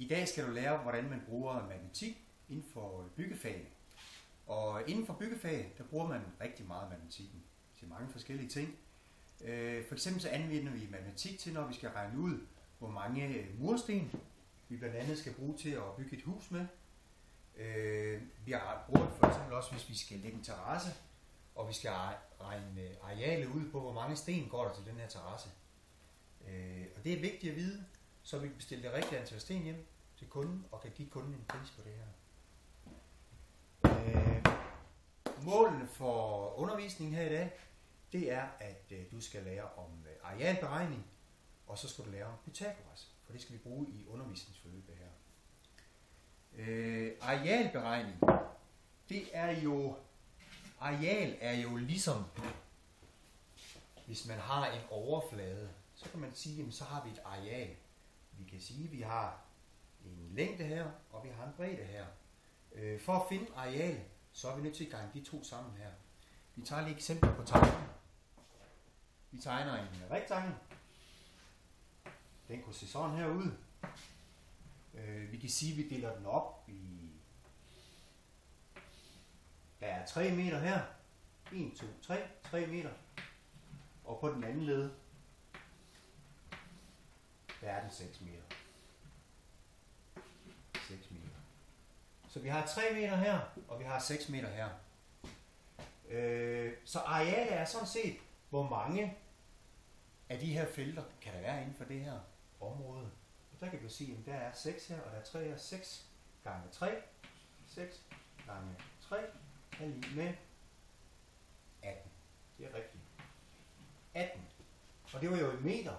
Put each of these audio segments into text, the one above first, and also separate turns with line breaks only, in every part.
I dag skal du lære, hvordan man bruger matematik inden for byggefag. Og inden for byggefag, der bruger man rigtig meget matematikken til mange forskellige ting. For eksempel så anvender vi matematik til, når vi skal regne ud, hvor mange mursten vi blandt andet skal bruge til at bygge et hus med. Vi bruger det for eksempel også, hvis vi skal lægge en terrasse, og vi skal regne arealet ud på, hvor mange sten går der til den her terrasse. Og det er vigtigt at vide, så vi kan bestille det rigtige antal sten hjem til kunden, og kan give kunden en pris på det her. Målene for undervisningen her i dag, det er, at du skal lære om arealberegning, og så skal du lære om Pythagoras, for det skal vi bruge i undervisningsforløbet her. Arealberegning, areal er jo ligesom, hvis man har en overflade, så kan man sige, jamen, så har vi et areal. Vi kan sige, at vi har en længde her, og vi har en bredde her. For at finde areal, så er vi nødt til at gange de to sammen her. Vi tager lige et eksempel på tegningen. Vi tegner en rektangel. Den kunne se sådan her ud. Vi kan sige, at vi deler den op i... Der er 3 meter her. 1, 2, 3 meter. Og på den anden led, der er den 6 meter. 6 meter. Så vi har 3 meter her, og vi har 6 meter her. Så arealet er sådan set, hvor mange af de her felter kan der være inden for det her område. Og der kan vi sige, at der er 6 her, og der er 3 her. 6 gange 3. 6 gange 3 er lige med 18. Det er rigtigt. 18. Og det var jo et meter,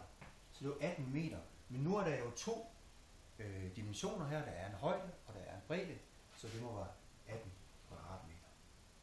så det var 18 meter. Men nu er der jo to dimensioner her. Der er en højde, og der er en bredde. Så det må være